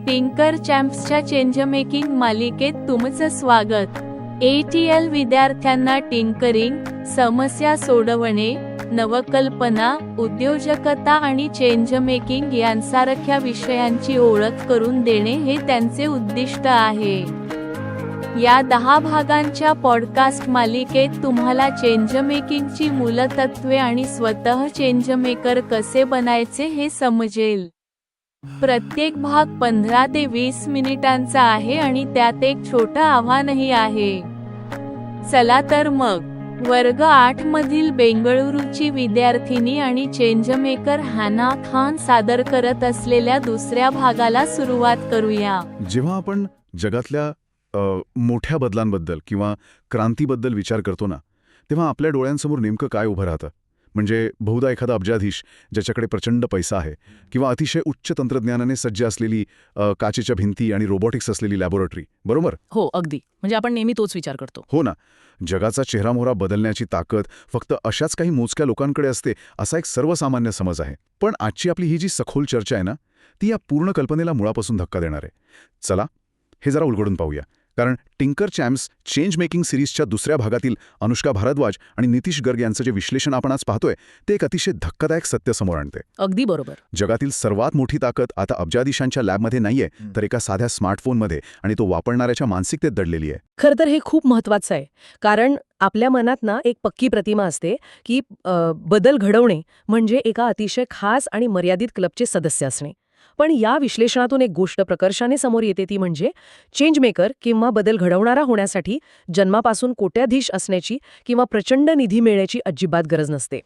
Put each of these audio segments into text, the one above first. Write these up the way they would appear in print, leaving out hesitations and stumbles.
Tinker चॅम्प्सच्या चेंजमेकिंग मालिकेत तुमचं स्वागत. ATL विद्यार्थ्यांना टिंकरिंग, समस्या सोडवणे, नवकल्पना, उद्योजकता आणि चेंजमेकिंग यांसारख्या विषयांची ओळख करून देणे हे त्यांचे उद्दिष्ट आहे. या 10 भागांच्या पॉडकास्ट मालिकेत तुम्हाला चेंजमेकिंगची मूलतत्त्वे आणि स्वतः चेंजमेकर कसे बनायचे हे समजेल. प्रत्येक भाग 15 ते 20 मिनिटांचा आहे आणि त्यात एक छोटं आव्हानही आहे. चला तर मग, वर्ग 8 मधील बेंगळुरूची विद्यार्थिनी आणि चेंजमेकर हॅना खान सादर करत असलेल्या दुसऱ्या भागाला सुरुवात करूया. जेव्हा आपण जगातल्या मोठ्या बदलांबद्दल किंवा क्रांतीबद्दल विचार करतो ना, तेव्हा आपल्या डोळ्यांसमोर नेमकं काय उभं राहतं? म्हणजे बहुधा एखादा अब्जाधीश ज्याच्याकडे प्रचंड पैसा आहे, किंवा अतिशय उच्च तंत्रज्ञानाने सज्ज असलेली काचेच्या भिंती आणि रोबोटिक्स असलेली लॅबोरेटरी, बरोबर? हो, अगदी. म्हणजे आपण नेहमी तोच विचार करतो. हो ना. जगाचा चेहरामोहरा बदलण्याची ताकद फक्त अशाच काही मोजक्या लोकांकडे असते असा एक सर्वसामान्य समज आहे. पण आजची आपली ही जी सखोल चर्चा आहे ना, ती या पूर्ण कल्पनेला मुळापासून धक्का देणार आहे. चला, हे जरा उलगडून पाहूया. कारण टिंकर चॅम्प्स चेंज मेकिंग सिरीजच्या दुसऱ्या भागातील अनुष्का भारद्वाज आणि नितीश गर्ग यांचं जे विश्लेषण आपण आज पाहतोय, ते एक अतिशय धक्कादायक सत्य समोर आणते. अगदी बरोबर. जगातील सर्वात मोठी ताकद आता अब्जाधीशांच्या लॅबमध्ये नाहीये, तर एका साध्या स्मार्टफोनमध्ये, आणि तो वापरणाऱ्याच्या मानसिकतेत दडलेली आहे. खरं तर हे खूप महत्वाचं आहे. कारण आपल्या मनात ना एक पक्की प्रतिमा असते की बदल घडवणे म्हणजे एका अतिशय खास आणि मर्यादित क्लबचे सदस्य असणे. पण या विश्लेषणातून एक गोष्ट प्रकर्षाने समोर येते, ती म्हणजे चेंज मेकर किंवा बदल घडवणारा होण्यासाठी जन्मापासून कोट्याधीश असण्याची किंवा प्रचंड निधी मिळण्याची अजिबात गरज नसते.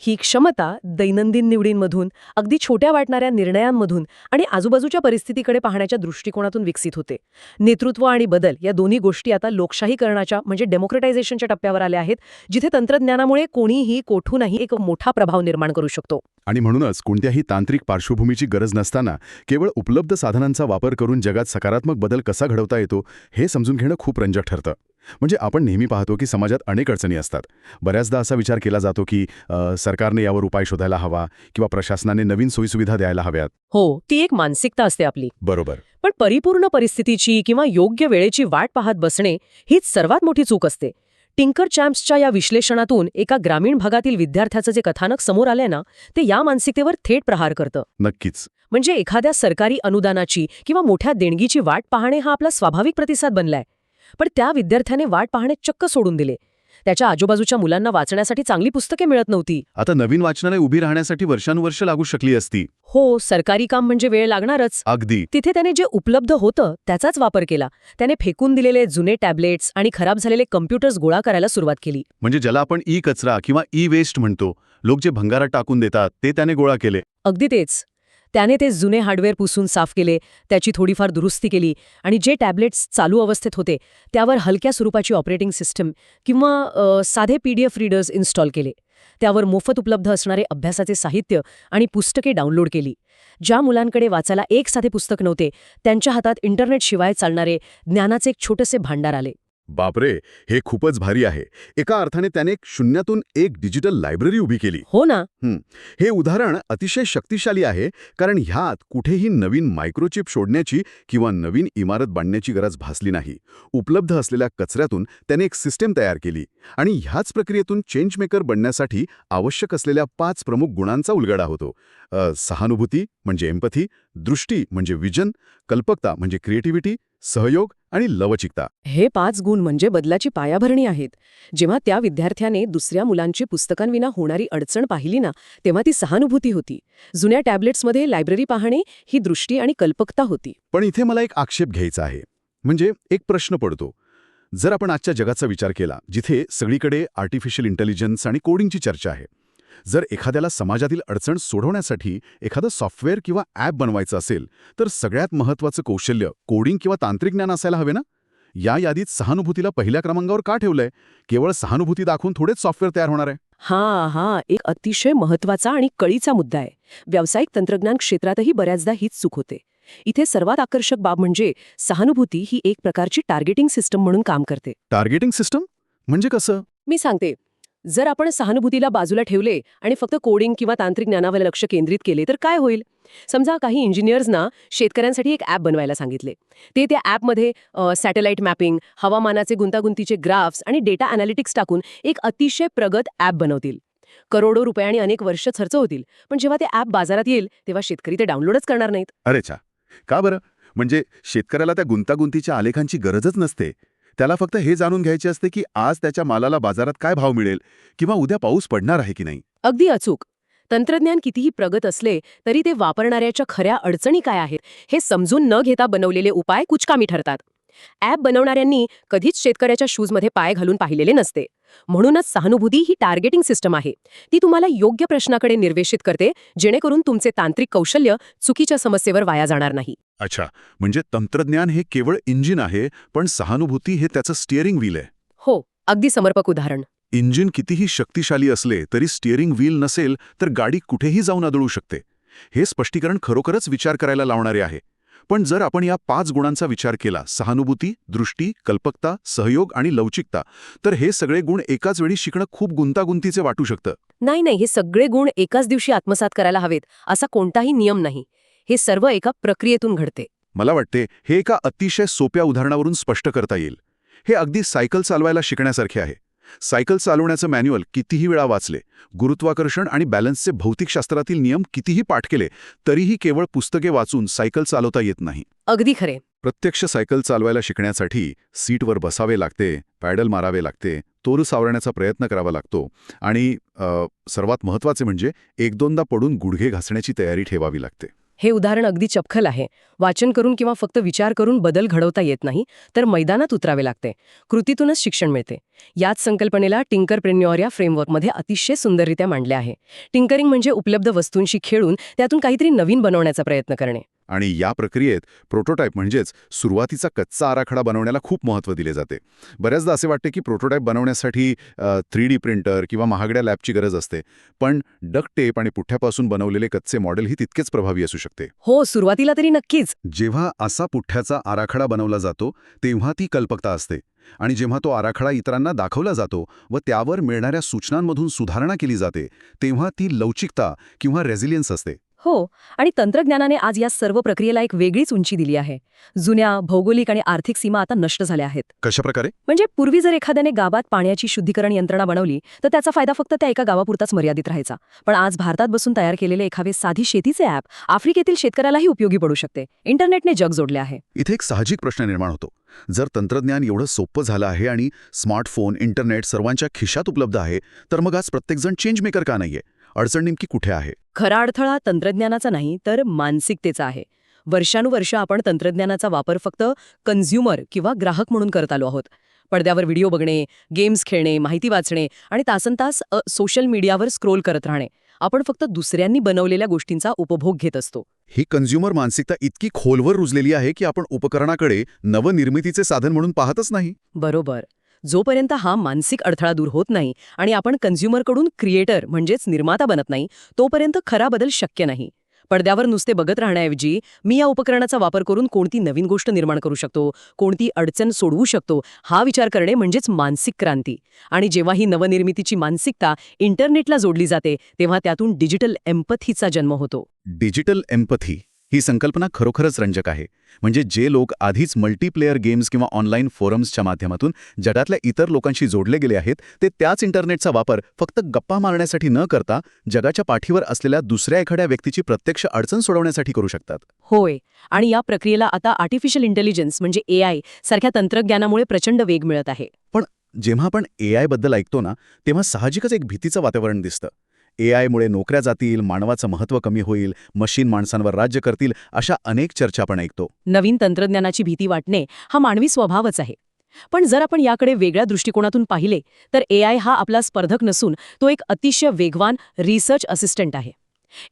ही क्षमता दैनंदिन निवडींमधून, अगदी छोट्या वाटणाऱ्या निर्णयांमधून आणि आजूबाजूच्या परिस्थितीकडे पाहण्याच्या दृष्टिकोनातून विकसित होते. नेतृत्व आणि बदल या दोन्ही गोष्टी आता लोकशाहीकरणाच्या म्हणजे डेमोक्रेटायझेशनच्या टप्प्यावर आल्या आहेत, जिथे तंत्रज्ञानामुळे कोणीही कोठूनही एक मोठा प्रभाव निर्माण करू शकतो. आणि म्हणूनच कोणत्याही तांत्रिक पार्श्वभूमीची गरज नसताना केवळ उपलब्ध साधनांचा वापर करून जगात सकारात्मक बदल कसा घडवता येतो हे समजून घेणं खूप रंजक ठरतं. म्हणजे आपण नेहमी पाहतो की समाजात अनेक अडचणी असतात. बऱ्याचदा असा विचार केला जातो की सरकारने यावर उपाय शोधायला हवा किंवा प्रशासनाने नवीन सोयीसुविधा द्यायला हव्यात. हो, ती एक मानसिकता असते आपली. बरोबर. पण परिपूर्ण परिस्थितीची किंवा योग्य वेळेची वाट पाहत बसणे हीच सर्वात मोठी चूक असते. टिंकर चॅम्प्सच्या या विश्लेषणातून एका ग्रामीण भागातील विद्यार्थ्याचं जे कथानक समोर आलंय ना, ते या मानसिकतेवर थेट प्रहार करतं. नक्कीच. म्हणजे एखाद्या सरकारी अनुदानाची किंवा मोठ्या देणगीची वाट पाहणे हा आपला स्वाभाविक प्रतिसाद बनलाय. पण त्या विद्यार्थ्याने वाट पाहणे चक्क सोडून दिले. त्याच्या आजूबाजूच्या मुलांना वाचण्यासाठी चांगली पुस्तके मिळत नव्हती. आता नवीन वाचनालय उभी राहण्यासाठी वर्षानुवर्ष लागू शकली असती. हो, सरकारी काम म्हणजे वेळ लागणारच. अगदी. तिथे त्याने जे उपलब्ध होतं त्याचाच वापर केला. त्याने फेकून दिलेले जुने टॅबलेट्स आणि खराब झालेले कम्प्युटर्स गोळा करायला सुरुवात केली. म्हणजे ज्याला आपण ई कचरा किंवा ई वेस्ट म्हणतो, लोक जे भंगारात टाकून देतात, ते त्याने गोळा केले. अगदी तेच. त्याने ते जुने हार्डवेअर पुसून साफ केले, त्याची थोडीफार दुरुस्ती केली आणि जे टॅबलेट्स चालू अवस्थेत होते त्यावर हलक्या स्वरूपाची ऑपरेटिंग सिस्टम किंवा साधे PDF रीडर्स इन्स्टॉल केले. त्यावर मोफत उपलब्ध असणारे अभ्यासाचे साहित्य आणि पुस्तके डाउनलोड केली. ज्या मुलांकडे वाचायला एक साधे पुस्तक नव्हते, त्यांच्या हातात इंटरनेटशिवाय चालणारे ज्ञानाचे एक छोटेसे भांडार आले. बापरे, हे खूपच भारी आहे. एका अर्थाने त्याने शून्यातून एक डिजिटल लायब्ररी उभी केली. हो ना. हे उदाहरण अतिशय शक्तिशाली आहे, कारण ह्यात कुठेही नवीन मायक्रोचिप शोधण्याची किंवा नवीन इमारत बांधण्याची गरज भासली नाही. उपलब्ध असलेल्या कचऱ्यातून त्याने एक सिस्टम तयार केली आणि ह्याच प्रक्रियेतून चेंज मेकर बनण्यासाठी आवश्यक असलेल्या 5 प्रमुख गुणांचा उलगडा होतो. सहानुभूती म्हणजे एम्पथी, दृष्टी म्हणजे विजन, कल्पकता म्हणजे क्रिएटिव्हिटी, सहयोग आणि लवचिकता. हे 5 गुण म्हणजे बदलाची पायाभरणी आहेत. जेव्हा त्या विद्यार्थ्याने दुसऱ्या मुलांची पुस्तकांविना होणारी अडचण पाहिली ना, तेव्हा ती सहानुभूती होती. जुन्या टॅबलेट्समध्ये लायब्ररी पाहणे ही दृष्टी आणि कल्पकता होती. पण इथे मला एक आक्षेप घ्यायचा आहे. म्हणजे एक प्रश्न पडतो. जर आपण आजच्या जगाचा विचार केला, जिथे सगळीकडे आर्टिफिशियल इंटेलिजन्स आणि कोडिंगची चर्चा आहे, जर एखाद्याला समाजातील अडचण सोडवण्यासाठी एखादं सॉफ्टवेअर किंवा ॲप बनवायचं असेल, तर सगळ्यात महत्त्वाचं कौशल्य कोडिंग किंवा तांत्रिक ज्ञान असायला हवे ना? या यादीत सहानुभूतीला पहिल्या क्रमांकावर का ठेवलंय? केवळ सहानुभूती दाखवून थोडेच सॉफ्टवेअर तयार होणार आहे? हा एक अतिशय महत्वाचा आणि कळीचा मुद्दा आहे. व्यावसायिक तंत्रज्ञान क्षेत्रातही बऱ्याचदा हीच चूक होते. इथे सर्वात आकर्षक बाब म्हणजे सहानुभूती ही एक प्रकारची टार्गेटिंग सिस्टम म्हणून काम करते. टार्गेटिंग सिस्टम म्हणजे कसं? मी सांगते. जर आपण सहानुभूतीला बाजूला ठेवले आणि फक्त कोडिंग किंवा तांत्रिक ज्ञानावर लक्ष केंद्रित केले तर काय होईल? समजा काही इंजिनियर्सना शेतकऱ्यांसाठी एक ॲप बनवायला सांगितले. ते त्या ॲपमध्ये सॅटेलाईट मॅपिंग, हवामानाचे गुंतागुंतीचे ग्राफ्स आणि डेटा अॅनालिटिक्स टाकून एक अतिशय प्रगत ॲप बनवतील. करोडो रुपये आणि अनेक वर्ष खर्च होतील, पण जेव्हा ते ॲप बाजारात येईल तेव्हा शेतकरी ते डाउनलोडच करणार नाहीत. अरे चा, का बरं? म्हणजे शेतकऱ्याला त्या गुंतागुंतीच्या आलेखांची गरजच नसते. त्याला फक्त हे जाणून घ्यायचे असते की आज त्याच्या मालाला बाजारात काय भाव मिळेल किंवा उद्या पाऊस पडणार आहे की नाही. अगदी अचूक. तंत्रज्ञान कितीही प्रगत असले तरी ते वापरणाऱ्याच्या खऱ्या अडचणी काय आहेत हे समजून न घेता बनवलेले उपाय कुचकामी ठरतात. ॲप बनवणाऱ्यांनी कधीच शेतकऱ्याच्या शूजमध्ये पाय घालून पाहिलेले नसते. म्हणूनच सहानुभूती ही टार्गेटिंग सिस्टम आहे. ती तुम्हाला योग्य प्रश्नाकडे निर्देशित करते, जेणेकरून तुमचे तांत्रिक कौशल्य चुकीच्या समस्येवर वाया जाणार नाही. अच्छा, म्हणजे तंत्रज्ञान हे केवळ इंजिन आहे, पण सहानुभूती हे त्याचं स्टिअरिंग व्हील आहे. हो, अगदी समर्पक उदाहरण. इंजिन कितीही शक्तिशाली असले तरी स्टिअरिंग व्हील नसेल तर गाडी कुठेही जाऊन आदळू शकते. हे स्पष्टीकरण खरोखरच विचार करायला लावणारे आहे. पण जर आपण या 5 गुणांचा विचार केला, सहानुभूती, दृष्टी, कल्पकता, सहयोग आणि लवचिकता, तर हे सगळे गुण एकाच वेळी शिकणं खूप गुंतागुंतीचे वाटू शकतं. नाही, हे सगळे गुण एकाच दिवशी आत्मसात करायला हवेत असा कोणताही नियम नाही. हे सर्व एका प्रक्रियेतून घडते. मला वाटते हे एका अतिशय सोप्या उदाहरणावरून स्पष्ट करता येईल. हे अगदी सायकल चालवायला शिकण्यासारखे आहे. सायकल चालवण्याचं मॅन्युअल कितीही वेळा वाचले, गुरुत्वाकर्षण आणि बॅलन्सचे भौतिकशास्त्रातील नियम कितीही पाठ केले, तरीही केवळ पुस्तके वाचून सायकल चालवता येत नाही. अगदी खरे. प्रत्यक्ष सायकल चालवायला शिकण्यासाठी सीटवर बसावे लागते, पॅडल मारावे लागते, तोल सावरण्याचा प्रयत्न करावा लागतो आणि सर्वात महत्त्वाचे म्हणजे 1-2दा पडून गुडघे घासण्याची तयारी ठेवावी लागते. हे उदाहरण अगदी चपखल आहे. वाचन करून किंवा फक्त विचार करून बदल घडवता येत नाही, तर मैदानात उतरावे लागते. कृतीतूनच शिक्षण मिळते. याच संकल्पनेला टिंकरप्रेन्योर या फ्रेमवर्कमध्ये अतिशय सुंदररित्या मांडले आहे. टिंकरिंग म्हणजे उपलब्ध वस्तूंशी खेळून त्यातून काहीतरी नवीन बनवण्याचा प्रयत्न करणे. आणि या प्रक्रियेत प्रोटोटाईप म्हणजेच सुरुवातीचा कच्चा आराखडा बनवण्याला खूप महत्त्व दिले जाते. बऱ्याचदा असे वाटते की प्रोटोटाईप बनवण्यासाठी 3D प्रिंटर किंवा महागड्या लॅबची गरज असते, पण डक्ट टेप आणि पुठ्ठ्यापासून बनवलेले कच्चे मॉडेलही तितकेच प्रभावी असू शकते. हो, सुरुवातीला तरी नक्कीच. जेव्हा असा पुठ्ठ्याचा आराखडा बनवला जातो तेव्हा ती कल्पकता असते, आणि जेव्हा तो आराखडा इतरांना दाखवला जातो व त्यावर मिळणाऱ्या सूचनांमधून सुधारणा केली जाते तेव्हा ती लवचिकता किंवा रेझिलियन्स असते. हो, आणि तंत्रज्ञानाने आज या सर्व प्रक्रियेला एक वेगळीच उंची दिली आहे. जुन्या भौगोलिक आणि आर्थिक सीमा आता नष्ट झाल्या आहेत. कशाप्रकारे? म्हणजे पूर्वी जर एखाद्याने गावात पाण्याची शुद्धीकरण यंत्रणा बनवली तर त्याचा फायदा फक्त त्या एका गावापुरताच मर्यादित राहायचा. पण आज भारतात बसून तयार केलेले एखादे साधी शेतीचे ॲप आफ्रिकेतील शेतकऱ्यालाही उपयोगी पडू शकते. इंटरनेटने जग जोडले आहे. इथे एक साहजिक प्रश्न निर्माण होतो. जर तंत्रज्ञान एवढं सोपं झालं आहे आणि स्मार्टफोन, इंटरनेट सर्वांच्या खिशात उपलब्ध आहे, तर मग आज प्रत्येकजण चेंज मेकर का नाहीये? अडचण नेमकी कुठे आहे? खरा अडथळा तंत्रज्ञानाचा नाही तर मानसिकतेचा आहे. वर्षानुवर्ष आपण तंत्रज्ञानाचा वापर फक्त कन्झ्युमर किंवा ग्राहक म्हणून करत आलो आहोत. पडद्यावर व्हिडिओ बघणे, गेम्स खेळणे, माहिती वाचणे आणि तासनतास सोशल मीडियावर स्क्रोल करत राहणे. आपण फक्त दुसऱ्यांनी बनवलेल्या गोष्टींचा उपभोग घेत असतो. ही कन्झ्युमर मानसिकता इतकी खोलवर रुजलेली आहे की आपण उपकरणाकडे नवनिर्मितीचे साधन म्हणून पाहतच नाही. बरोबर. जोपर्यंत हा मानसिक अडथळा दूर होत नाही आणि आपण कन्झ्युमरकडून क्रिएटर म्हणजेच निर्माता बनत नाही, तोपर्यंत खरा बदल शक्य नाही. पडद्यावर नुसते बघत राहण्याऐवजी मी या उपकरणाचा वापर करून कोणती नवीन गोष्ट निर्माण करू शकतो, कोणती अडचण सोडवू शकतो, हा विचार करणे म्हणजेच मानसिक क्रांती. आणि जेव्हा ही नवनिर्मितीची मानसिकता इंटरनेटला जोडली जाते तेव्हा त्यातून डिजिटल एम्पथीचा जन्म होतो. डिजिटल एम्पथी ही संकल्पना खरोखरच रंजक आहे. म्हणजे जे लोक आधीच मल्टीप्लेयर गेम्स किंवा ऑनलाईन फोरम्सच्या माध्यमातून जगातल्या इतर लोकांशी जोडले गेले आहेत, ते त्याच इंटरनेटचा वापर फक्त गप्पा मारण्यासाठी न करता जगाच्या पाठीवर असलेल्या दुसऱ्या एखाद्या व्यक्तीची प्रत्यक्ष अडचण सोडवण्यासाठी करू शकतात. होय, आणि या प्रक्रियेला आता आर्टिफिशियल इंटेलिजन्स म्हणजे AI सारख्या तंत्रज्ञानामुळे प्रचंड वेग मिळत आहे. पण जेव्हा आपण AI बद्दल ऐकतो ना, तेव्हा साहजिकच एक भीतीचं वातावरण दिसतं. AI मुळे नोकऱ्या जातील, मानवाचं महत्त्व कमी होईल, मशीन माणसांवर राज्य करतील, अशा अनेक चर्चा आपण ऐकतो. नवीन तंत्रज्ञानाची भीती वाटणे हा मानवी स्वभावच आहे. पण जर आपण याकडे वेगळ्या दृष्टिकोनातून पाहिले तर AI हा आपला स्पर्धक नसून तो एक अतिशय वेगवान रिसर्च असिस्टंट आहे.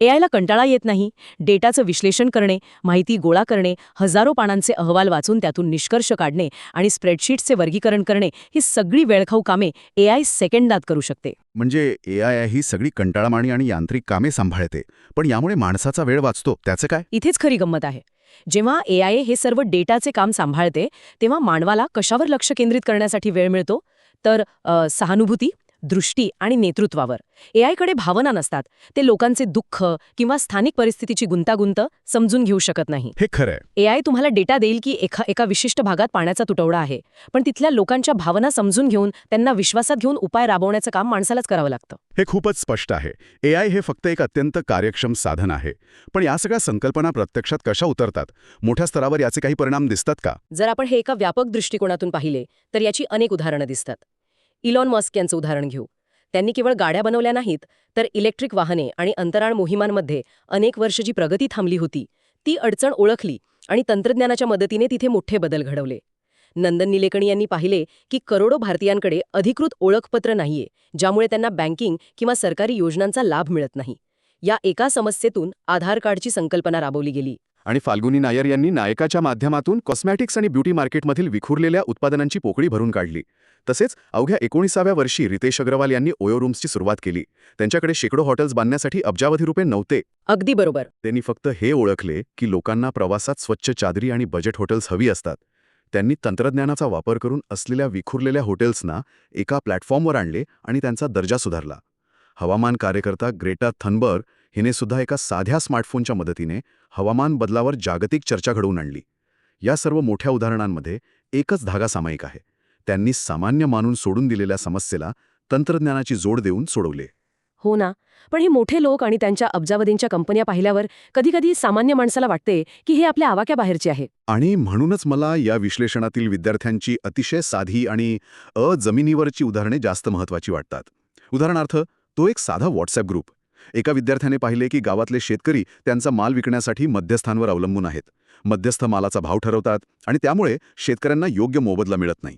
AIला कंटाळा येत नाही. डेटाचं विश्लेषण करणे, माहिती गोळा करणे, हजारो पानांचे अहवाल वाचून त्यातून निष्कर्ष काढणे आणि स्प्रेडशीट्सचे वर्गीकरण करणे ही सगळी वेळखाऊ कामे AI सेकंदात करू शकते. म्हणजे AI ही सगळी कंटाळवाणी आणि यांत्रिक कामे सांभाळते, पण यामुळे माणसाचा वेळ वाचतो, त्याचं काय? इथेच खरी गंमत आहे. जेव्हा AI हे सर्व डेटाचे काम सांभाळते तेव्हा मानवाला कशावर लक्ष केंद्रित करण्यासाठी वेळ मिळतो? तर सहानुभूती, दृष्टी आणि नेतृत्वावर. एआयकडे भावना नसतात. ते लोकांचे दुःख किंवा स्थानिक परिस्थितीची गुंतागुंत समजून घेऊ शकत नाही. हे खरंय. एआय तुम्हाला डेटा देईल की एका विशिष्ट भागात पाण्याचा तुटवडा आहे, पण तिथल्या लोकांच्या भावना समजून घेऊन त्यांना विश्वासात घेऊन उपाय राबवण्याचं काम माणसालाच करावं लागतं. हे खूपच स्पष्ट आहे. एआय हे फक्त एक अत्यंत कार्यक्षम साधन आहे. पण या सगळ्या संकल्पना प्रत्यक्षात कशा उतरतात? मोठ्या स्तरावर याचे काही परिणाम दिसतात का? जर आपण हे एका व्यापक दृष्टिकोनातून पाहिले तर याची अनेक उदाहरणं दिसतात. इलॉन मस्क यांचं उदाहरण घेऊ. त्यांनी केवळ गाड्या बनवल्या नाहीत, तर इलेक्ट्रिक वाहने आणि अंतराळ मोहिमांमध्ये अनेक वर्ष जी प्रगती थांबली होती ती अडचण ओळखली आणि तंत्रज्ञानाच्या मदतीने तिथे मोठे बदल घडवले. नंदन निलेकणी यांनी पाहिले की करोडो भारतीयांकडे अधिकृत ओळखपत्र नाहीये, ज्यामुळे त्यांना बँकिंग किंवा सरकारी योजनांचा लाभ मिळत नाही. या एका समस्येतून आधार कार्डची संकल्पना राबवली गेली. आणि फाल्गुनी नायर यांनी नायकाच्या माध्यमातून कॉस्मॅटिक्स आणि ब्युटी मार्केटमधील विखुरलेल्या उत्पादनांची पोकळी भरून काढली. तसेच अवघ्या 19व्या वर्षी रितेश अग्रवाल यांनी ओयो रूम्सची सुरुवात केली. त्यांच्याकडे शेकडो हॉटेल्स बांधण्यासाठी अब्जावधी रुपये नव्हते. अगदी बरोबर. त्यांनी फक्त हे ओळखले की लोकांना प्रवासात स्वच्छ चादरी आणि बजेट हॉटेल्स हवी असतात. त्यांनी तंत्रज्ञानाचा वापर करून असलेल्या विखुरलेल्या हॉटेल्सना एका प्लॅटफॉर्मवर आणले आणि त्यांचा दर्जा सुधारला. हवामान कार्यकर्ता ग्रेटा थनबर्ग हिने सुद्धा एका साध्या स्मार्टफोनच्या मदतीने हवामान बदलावर जागतिक चर्चा घडवून आणली. या सर्व मोठ्या उदाहरणांमध्ये एकच धागा सामायिक आहे. त्यांनी सामान्य मानून सोडून दिलेल्या समस्येला तंत्रज्ञानाची जोड देऊन सोडवले. हो ना. पण हे मोठे लोक आणि त्यांच्या अब्जावधींच्या कंपन्या पाहिल्यावर कधीकधी सामान्य माणसाला वाटते की हे आपल्या आवाक्याबाहेरचे आहे. आणि म्हणूनच मला या विश्लेषणातील विद्यार्थ्यांची अतिशय साधी आणि जमिनीवरची उदाहरणे जास्त महत्त्वाची वाटतात. उदाहरणार्थ, तो एक साधा व्हॉट्सॲप ग्रुप. एका विद्यार्थ्याने पाहिले की गावातले शेतकरी त्यांचा माल विकण्यासाठी मध्यस्थांवर अवलंबून आहेत. मध्यस्थ मालाचा भाव ठरवतात आणि त्यामुळे शेतकऱ्यांना योग्य मोबदला मिळत नाही.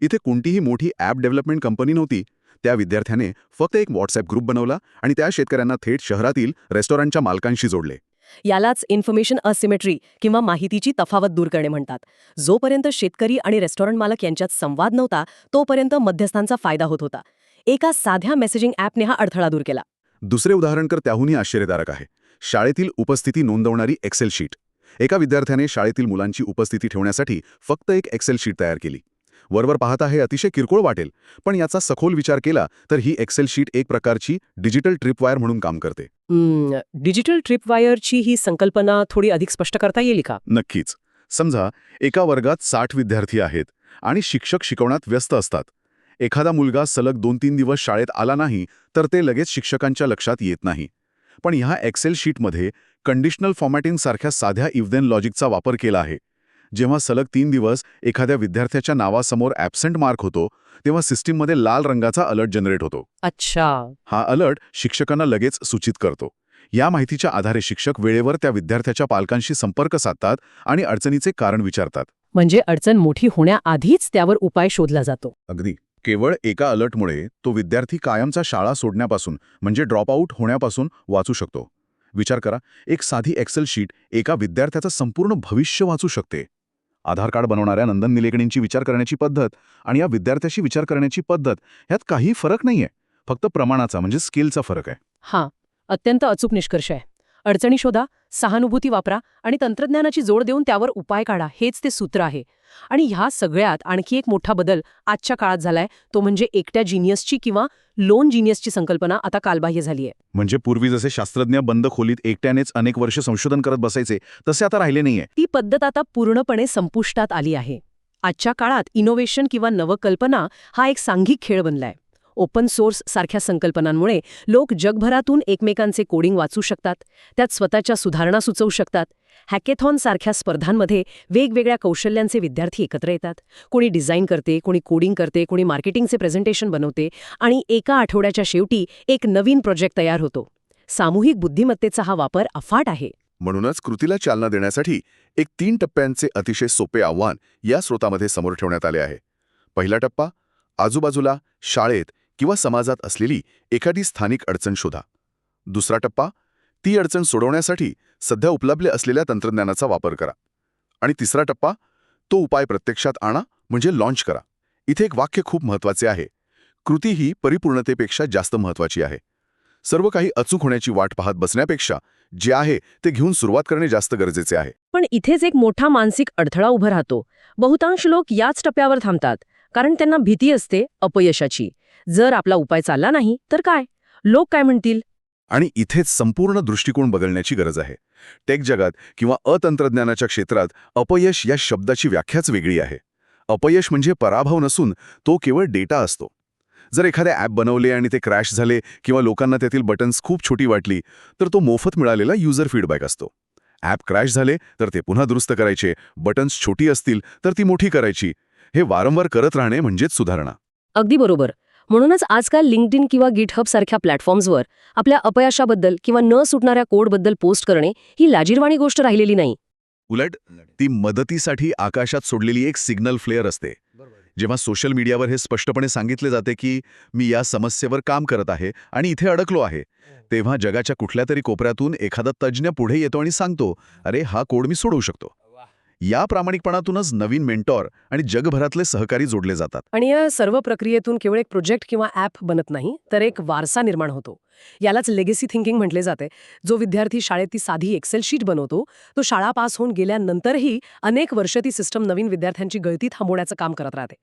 इथे कोणतीही मोठी ॲप डेव्हलपमेंट कंपनी नव्हती. त्या विद्यार्थ्याने फक्त एक व्हॉट्सॲप ग्रुप बनवला आणि त्या शेतकऱ्यांना थेट शहरातील रेस्टॉरंटच्या मालकांशी जोडले. यालाच इन्फॉर्मेशन असिमेट्री किंवा माहितीची तफावत दूर करणे म्हणतात. जोपर्यंत शेतकरी आणि रेस्टॉरंट मालक यांच्यात संवाद नव्हता तोपर्यंत मध्यस्थांचा फायदा होत होता. एका साध्या मेसेजिंग ॲपने हा अडथळा दूर केला. दुसरे उदाहरण तर त्याहूनही आश्चर्यकारक आहे. शाळेतील उपस्थिती नोंदवणारी एक्सेल शीट. एका विद्यार्थ्याने शाळेतील मुलांची उपस्थिती ठेवण्यासाठी फक्त एक एक्सेल शीट तयार केली. वरवर पाहता हे अतिशय किरकोळ वाटेल, पण याचा सखोल विचार केला तर ही एक्सेल शीट एक प्रकारची डिजिटल ट्रिपवायर म्हणून काम करते. डिजिटल ट्रिपवायरची ही संकल्पना थोडी अधिक स्पष्ट करता येईल का? नक्कीच. समजा एका वर्गात 60 विद्यार्थी आहेत आणि शिक्षक शिकवण्यात व्यस्त असतात. एखादा मुलगा सलग 2-3 दिवस शाळेत आला नाही तर ते लगेच शिक्षकांच्या लक्षात येत नाही. पण ह्या एक्सेल शीटमध्ये कंडिशनल फॉर्मॅटिंग सारख्या साध्या इफ देन लॉजिकचा वापर केला आहे. जेव्हा सलग 3 दिवस एखाद्या विद्यार्थ्याच्या नावासमोर ॲब्सेंट मार्क होतो तेव्हा सिस्टीममध्ये लाल रंगाचा अलर्ट जनरेट होतो. अच्छा. हा अलर्ट शिक्षकांना लगेच सूचित करतो. या माहितीच्या आधारे शिक्षक वेळेवर त्या विद्यार्थ्याच्या पालकांशी संपर्क साधतात आणि अडचणीचे कारण विचारतात. म्हणजे अडचण मोठी होण्याआधीच त्यावर उपाय शोधला जातो. अगदी. केवळ एका अलर्टमुळे तो विद्यार्थी कायमचा शाळा सोडण्यापासून म्हणजे ड्रॉपआउट होण्यापासून वाचू शकतो. विचार करा, एक साधी एक्सेल शीट एका विद्यार्थ्याचं संपूर्ण भविष्य वाचू शकते. आधार कार्ड बनवणाऱ्या नंदन निलेकणींची विचार करण्याची पद्धत आणि या विद्यार्थ्याशी विचार करण्याची पद्धत ह्यात काही फरक नाहीये. फक्त प्रमाणाचा म्हणजे स्किलचा फरक आहे. हां, अत्यंत अचूक निष्कर्ष आहे. अडचणी शोधा, सहानुभूती वापरा आणि तंत्रज्ञानाची जोड देऊन त्यावर उपाय काढा, हेच ते सूत्र आहे. आणि ह्या सगळ्यात आणखी एक मोठा बदल आजच्या काळात झालाय, तो म्हणजे एकट्या जिनियसची किंवा लोन जिनियसची संकल्पना आता कालबाह्य झालीय. म्हणजे पूर्वी जसे शास्त्रज्ञ बंद खोलीत एकट्यानेच अनेक वर्ष संशोधन करत बसायचे तसे आता राहिले नाहीये. ती पद्धत आता पूर्णपणे संपुष्टात आली आहे. आजच्या काळात इनोव्हेशन किंवा नवकल्पना हा एक सांघिक खेळ बनलाय. ओपन सोर्स सारख्या संकल्पनांमुळे लोक जगभरातून एकमेकांचे कोडिंग वाचू शकतात, त्यात स्वतःच्या सुधारणा सुचवू शकतात. हॅकेथॉन सारख्या स्पर्धांमध्ये वेगवेगळ्या कौशल्यांचे विद्यार्थी एकत्र येतात. कोणी डिझाईन करते, कोणी कोडिंग करते, कोणी मार्केटिंगचे प्रेझेंटेशन बनवते आणि एका आठवड्याच्या शेवटी एक नवीन प्रोजेक्ट तयार होतो. सामूहिक बुद्धिमत्तेचा हा वापर अफाट आहे. म्हणूनच कृतीला चालना देण्यासाठी एक 3 टप्प्यांचे अतिशय सोपे आव्हान या स्रोतामध्ये समोर ठेवण्यात आले आहे. पहिला टप्पा, आजूबाजूला, शाळेत किंवा समाजात असलेली एखादी स्थानिक अडचण शोधा. दुसरा टप्पा, ती अडचण सोडवण्यासाठी सध्या उपलब्ध असलेल्या तंत्रज्ञानाचा वापर करा. आणि तिसरा टप्पा, तो उपाय प्रत्यक्षात आणा म्हणजे लॉन्च करा. इथे एक वाक्य खूप महत्त्वाचे आहे. कृती ही परिपूर्णतेपेक्षा जास्त महत्त्वाची आहे. सर्व काही अचूक होण्याची वाट पाहत बसण्यापेक्षा जे आहे ते घेऊन सुरुवात करणे जास्त गरजेचे आहे. पण इथेच एक मोठा मानसिक अडथळा उभा राहतो. बहुतांश लोक याच टप्प्यावर थांबतात, कारण त्यांना भीती असते अपयशाची. जर आपला उपाय चालला नाही तर काय, लोक काय म्हणतील? आणि इथेच संपूर्ण दृष्टिकोन बदलण्याची गरज आहे. टेक जगात किंवा अतंत्रज्ञानाच्या क्षेत्रात अपयश या शब्दाची व्याख्याच वेगळी आहे. अपयश म्हणजे पराभव नसून तो केवळ डेटा असतो. जर एखादे ॲप बनवले आणि ते क्रॅश झाले किंवा लोकांना त्यातील बटन्स खूप छोटी वाटली, तर तो मोफत मिळालेला युजर फीडबॅक असतो. ॲप क्रॅश झाले तर ते पुन्हा दुरुस्त करायचे, बटन्स छोटी असतील तर ती मोठी करायची. हे वारंवार करत राहणे म्हणजेच सुधारणा. अगदी बरोबर. म्हणूनच आजकाल लिंक्डइन किंवा गिटहब सारख्या प्लॅटफॉर्म्सवर आपल्या अपयशाबद्दल किंवा न सुटणाऱ्या कोडबद्दल पोस्ट करणे ही लाजिरवाणी गोष्ट राहिलेली नाही. उलट ती मदतीसाठी आकाशात सोडलेली एक सिग्नल फ्लेअर असते. जेव्हा सोशल मीडियावर हे स्पष्टपणे सांगितले जाते की मी या समस्येवर काम करत आहे आणि इथे अडकलो आहे, तेव्हा जगाच्या कुठल्या तरी कोपऱ्यातून एखादा तज्ज्ञ पुढे येतो आणि सांगतो, अरे हा कोड मी सोडवू शकतो. या प्रामाणिकपणातूनच नवीन मेंटॉर आणि जगभरातले सहकारी जोडले जातात. आणि या सर्व प्रक्रियेतून केवळ एक प्रोजेक्ट किंवा ॲप बनत नाही, तर एक वारसा निर्माण होतो. यालाच लेगेसी थिंकिंग म्हटले जाते. जो विद्यार्थी शाळेत ती साधी एक्सेल शीट बनवतो, तो शाळा पास होऊन गेल्यानंतरही अनेक वर्ष ती सिस्टम नवीन विद्यार्थ्यांची गळती थांबवण्याचं काम करत राहते.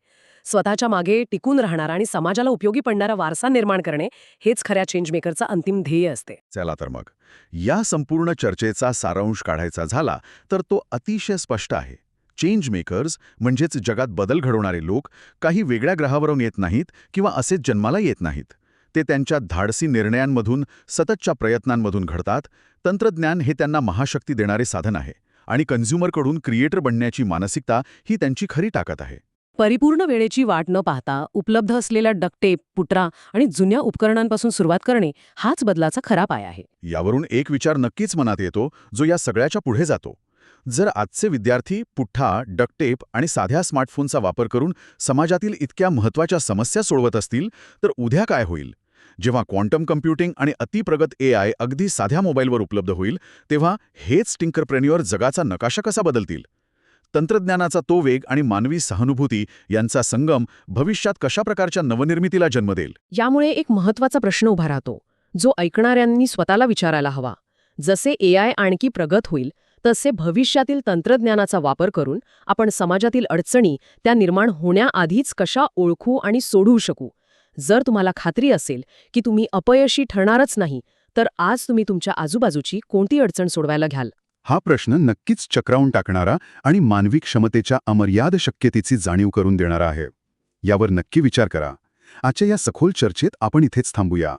स्वतःच्या मागे टिकून राहणारा आणि समाजाला उपयोगी पडणारा वारसा निर्माण करणे हेच खऱ्या चेंज मेकरचं अंतिम ध्येय असते. चला तर मग या संपूर्ण चर्चेचा सारांश काढायचा झाला तर तो अतिशय स्पष्ट आहे. चेंज मेकर्स म्हणजेच जगात बदल घडवणारे लोक काही वेगळ्या ग्रहावरून येत नाहीत किंवा असेच जन्माला येत नाहीत. ते त्यांच्या धाडसी निर्णयांमधून, सततच्या प्रयत्नांमधून घडतात. तंत्रज्ञान हे त्यांना महाशक्ती देणारे साधन आहे आणि कन्झ्युमरकडून क्रिएटर बनण्याची मानसिकता ही त्यांची खरी ताकद आहे. परिपूर्ण वेळेची वाट न पाहता उपलब्ध असलेल्या डक्टेप, पुटरा आणि जुन्या उपकरणांपासून सुरुवात करणे हाच बदलाचा खरा पाया आहे. यावरून एक विचार नक्कीच मनात येतो जो या सगळ्याच्या पुढे जातो. जर आजचे विद्यार्थी पुठ्ठा, डक्टेप आणि साध्या स्मार्टफोनचा वापर करून समाजातील इतक्या महत्त्वाच्या समस्या सोडवत असतील, तर उद्या काय होईल? जेव्हा क्वांटम कम्प्युटिंग आणि अतिप्रगत AI अगदी साध्या मोबाईलवर उपलब्ध होईल, तेव्हा हेच टिंकरप्रेन्युअर जगाचा नकाशा कसा बदलतील? तंत्रज्ञानाचा तो वेग आणि मानवी सहानुभूती यांचा संगम भविष्यात कशा प्रकारच्या नवनिर्मितीला जन्म देईल? यामुळे एक महत्त्वाचा प्रश्न उभा राहतो, जो ऐकणाऱ्यांनी स्वतःला विचारायला हवा. जसे AI आणखी प्रगत होईल, तसे भविष्यातील तंत्रज्ञानाचा वापर करून आपण समाजातील अडचणी त्या निर्माण होण्याआधीच कशा ओळखू आणि सोडवू शकू. जर तुम्हाला खात्री असेल की तुम्ही अपयशी ठरणारच नाही, तर आज तुम्ही तुमच्या आजूबाजूची कोणती अडचण सोडवायला घ्याल? हा प्रश्न नक्कीच चक्रावून टाकणारा आणि मानवी क्षमतेच्या अमर्याद शक्यतेची जाणीव करून देणारा आहे. यावर नक्की विचार करा. आजच्या या सखोल चर्चेत आपण इथेच थांबूया.